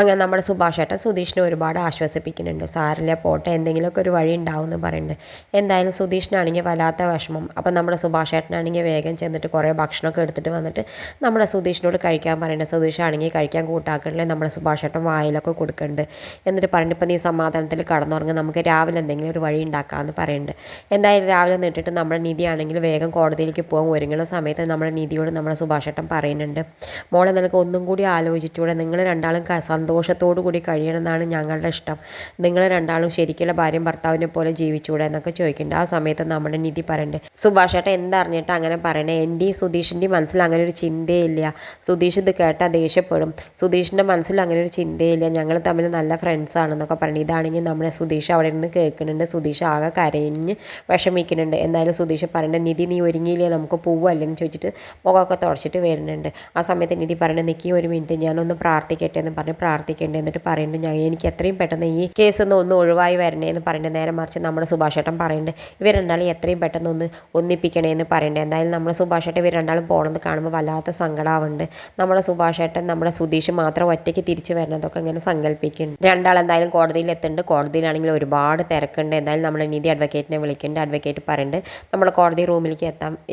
അങ്ങനെ നമ്മുടെ സുഭാഷേട്ടൻ സുധീഷിനെ ഒരുപാട് ആശ്വസിപ്പിക്കുന്നുണ്ട്. സാരില്ല പോട്ടെ, എന്തെങ്കിലുമൊക്കെ ഒരു വഴി ഉണ്ടാവും എന്ന് പറയുന്നുണ്ട്. എന്തായാലും സുധീഷിനാണെങ്കിൽ വല്ലാത്ത വിഷമം. അപ്പം നമ്മുടെ സുഭാഷേട്ടനാണെങ്കിൽ വേഗം ചെന്നിട്ട് കുറേ ഭക്ഷണമൊക്കെ എടുത്തിട്ട് വന്നിട്ട് നമ്മുടെ സുധീഷിനോട് കഴിക്കാൻ പറയുന്നുണ്ട്. സുധീഷാണെങ്കിൽ കഴിക്കാൻ കൂട്ടാക്കണില്ലേ നമ്മുടെ സുഭാഷേട്ടൻ വായിലൊക്കെ കൊടുക്കുന്നുണ്ട്. എന്നിട്ട് പറയുന്നുണ്ട് ഇപ്പം നീ സമാധാനത്തിൽ കടന്നുറങ്ങുക, നമുക്ക് രാവിലെ എന്തെങ്കിലും ഒരു വഴി ഉണ്ടാക്കാമെന്ന് പറയുന്നുണ്ട്. എന്തായാലും രാവിലെ നിന്നിട്ട് നമ്മുടെ നിധിയാണെങ്കിൽ വേഗം കോടതിയിലേക്ക് പോകാൻ ഒരുങ്ങുന്ന സമയത്ത് നമ്മുടെ നിധിയോട് നമ്മുടെ സുഭാഷേട്ടൻ പറയുന്നുണ്ട്, മോളെ നിനക്ക് ഒന്നും കൂടി ആലോചിച്ചൂടെ, നിങ്ങൾ രണ്ടാളും സന്തോഷത്തോടു കൂടി കഴിയണമെന്നാണ് ഞങ്ങളുടെ ഇഷ്ടം, നിങ്ങൾ രണ്ടാളും ശരിക്കുള്ള ഭാര്യയും ഭർത്താവിനെ പോലെ ജീവിച്ചൂടെ എന്നൊക്കെ ചോദിക്കുന്നുണ്ട്. ആ സമയത്ത് നമ്മുടെ നിധി പറയുന്നുണ്ട്, സുഭാഷേട്ടൻ എന്തറിഞ്ഞിട്ട് അങ്ങനെ പറയണേ, എൻ്റെയും സുധീഷിൻ്റെയും മനസ്സിൽ അങ്ങനെ ഒരു ചിന്തയില്ല, സുധീഷ് ഇത് കേട്ടാൽ ദേഷ്യപ്പെടും, സുധീഷിൻ്റെ മനസ്സിൽ അങ്ങനെ ഒരു ചിന്തയില്ല, ഞങ്ങൾ തമ്മിൽ നല്ല ഫ്രണ്ട്സാണെന്നൊക്കെ പറഞ്ഞു. ഇതാണെങ്കിൽ നമ്മുടെ സുധീഷ് അവിടെ നിന്ന് കേൾക്കുന്നുണ്ട്. സുധീഷ് ആകെ കരഞ്ഞ് വിഷമിക്കുന്നുണ്ട്. എന്തായാലും സുധീഷ് പറയുന്നുണ്ട്, നിധി നീ ഒരുങ്ങിയില്ലേ, നമുക്ക് പോവല്ലെന്ന് ചോദിച്ചിട്ട് മുഖമൊക്കെ തുടച്ചിട്ട് വരുന്നുണ്ട്. ആ സമയത്ത് നിധി പറയുന്നത്, നിൽക്കി ഒരു മിനിറ്റ് ഞാനൊന്ന് പ്രാർത്ഥിക്കട്ടെ എന്ന് പറഞ്ഞ് പ്രാർത്ഥിക്കേണ്ടത്. എന്നിട്ട് പറയുന്നുണ്ട്, എനിക്ക് എത്രയും പെട്ടെന്ന് ഈ കേസ് ഒന്ന് ഒഴിവായി വരണേ എന്ന് പറയുന്നുണ്ട്. നേരെ മറിച്ച് നമ്മുടെ സുഭാഷേട്ടൻ പറയുന്നുണ്ട്, ഇവർ രണ്ടാളും എത്രയും പെട്ടെന്ന് ഒന്ന് ഒന്നിപ്പിക്കണേ എന്ന് പറയുന്നുണ്ട്. എന്തായാലും നമ്മുടെ സുഭാഷേട്ടൻ ഇവർ രണ്ടാളും പോകണമെന്ന് കാണുമ്പോൾ വല്ലാത്ത സങ്കടമാവുന്നുണ്ട്. നമ്മുടെ സുഭാഷേട്ടൻ നമ്മുടെ സുധീഷ് മാത്രം ഒറ്റയ്ക്ക് തിരിച്ചു വരണതൊക്കെ ഇങ്ങനെ സങ്കല്പിക്കുന്നുണ്ട്. രണ്ടാളെന്തായാലും കോടതിയിൽ എത്തുന്നുണ്ട്. കോടതിയിലാണെങ്കിൽ ഒരുപാട് തിരക്കുണ്ട്. എന്തായാലും നമ്മുടെ നീതി അഡ്വക്കേറ്റിനെ വിളിക്കുന്നുണ്ട്. അഡ്വക്കേറ്റ് പറയുന്നുണ്ട് നമ്മുടെ കോടതി റൂമിലേക്ക്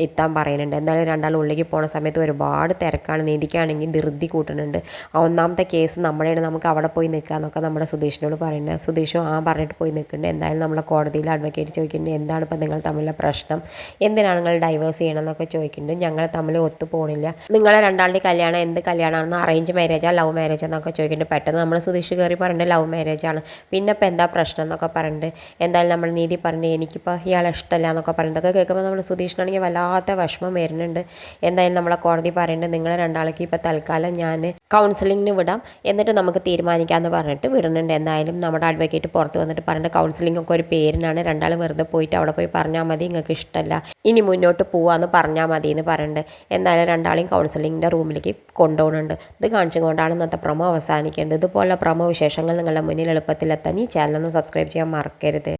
എത്താൻ പറയുന്നുണ്ട്. എന്തായാലും രണ്ടാളും ഉള്ളിലേക്ക് പോകുന്ന സമയത്ത് ഒരുപാട് തിരക്കാണ്. നീതിക്കാണെങ്കിൽ ധൃതി കൂട്ടുന്നുണ്ട്. ഒന്നാമത്തെ കേസ് നമ്മുടെയാണ്, നമുക്ക് അവിടെ പോയി നിൽക്കാമെന്നൊക്കെ നമ്മുടെ സുധീഷിനോട് പറയുന്നത്. സുധീഷും പറഞ്ഞിട്ട് പോയി നിൽക്കുന്നുണ്ട്. എന്തായാലും നമ്മളെ കോടതിയിൽ അഡ്വക്കേറ്റ് ചോദിക്കുന്നുണ്ട്, എന്താണ് ഇപ്പോൾ നിങ്ങൾ തമ്മിലുള്ള പ്രശ്നം, എന്തിനാണ് നിങ്ങൾ ഡൈവേഴ്സ് ചെയ്യണമെന്നൊക്കെ ചോദിക്കുന്നുണ്ട്. ഞങ്ങൾ തമ്മിൽ ഒത്തു പോകണില്ല, നിങ്ങളെ രണ്ടാളുടെ കല്യാണം എന്ത് കല്യാണമാണെന്ന്, അറേഞ്ച് മാരേജാ ലവ് മാരേജ് എന്നൊക്കെ ചോദിക്കുന്നുണ്ട്. പെട്ടെന്ന് നമ്മൾ സുധീഷ് കയറി പറയുന്നുണ്ട് ലവ് മാരേജാണ്, പിന്നെ ഇപ്പോൾ എന്താ പ്രശ്നം എന്നൊക്കെ പറയുന്നുണ്ട്. എന്തായാലും നമ്മൾ നീതി പറഞ്ഞു എനിക്കിപ്പോൾ ഇയാളെ ഇഷ്ടമല്ല എന്നൊക്കെ പറയുന്നതൊക്കെ കേൾക്കുമ്പോൾ നമ്മൾ സുധീഷിനാണെങ്കിൽ വല്ലാത്ത വിഷമം വരുന്നുണ്ട്. എന്തായാലും നമ്മളെ കോടതി പറയുന്നുണ്ട്, നിങ്ങളെ രണ്ടാൾക്ക് ഇപ്പോൾ തൽക്കാലം ഞാൻ കൗൺസിലിങ്ങിന് വിടാം, എന്നിട്ട് നമുക്ക് തീരുമാനിക്കാമെന്ന് പറഞ്ഞിട്ട് വിടുന്നുണ്ട്. എന്തായാലും നമ്മുടെ അഡ്വക്കേറ്റ് പുറത്ത് വന്നിട്ട് പറഞ്ഞിട്ട് കൗൺസിലിംഗ് ഒക്കെ ഒരു പേരിനാണ്, രണ്ടാളും വെറുതെ പോയിട്ട് അവിടെ പോയി പറഞ്ഞാൽ മതി, നിങ്ങൾക്ക് ഇഷ്ടമല്ല ഇനി മുന്നോട്ട് പോവാമെന്ന് പറഞ്ഞാൽ മതി എന്ന് പറയുന്നുണ്ട്. എന്തായാലും രണ്ടാളെയും കൗൺസിലിങ്ങിൻ്റെ റൂമിലേക്ക് കൊണ്ടുപോകുന്നുണ്ട്. ഇത് കാണിച്ചുകൊണ്ടാണ് ഇന്നത്തെ പ്രൊമോ അവസാനിക്കേണ്ടത്. ഇതുപോലുള്ള പ്രൊമോ വിശേഷങ്ങൾ നിങ്ങളുടെ മുന്നിൽ എളുപ്പത്തിലെത്താൻ ഈ ചാനൽ ഒന്ന് സബ്സ്ക്രൈബ് ചെയ്യാൻ മറക്കരുത്.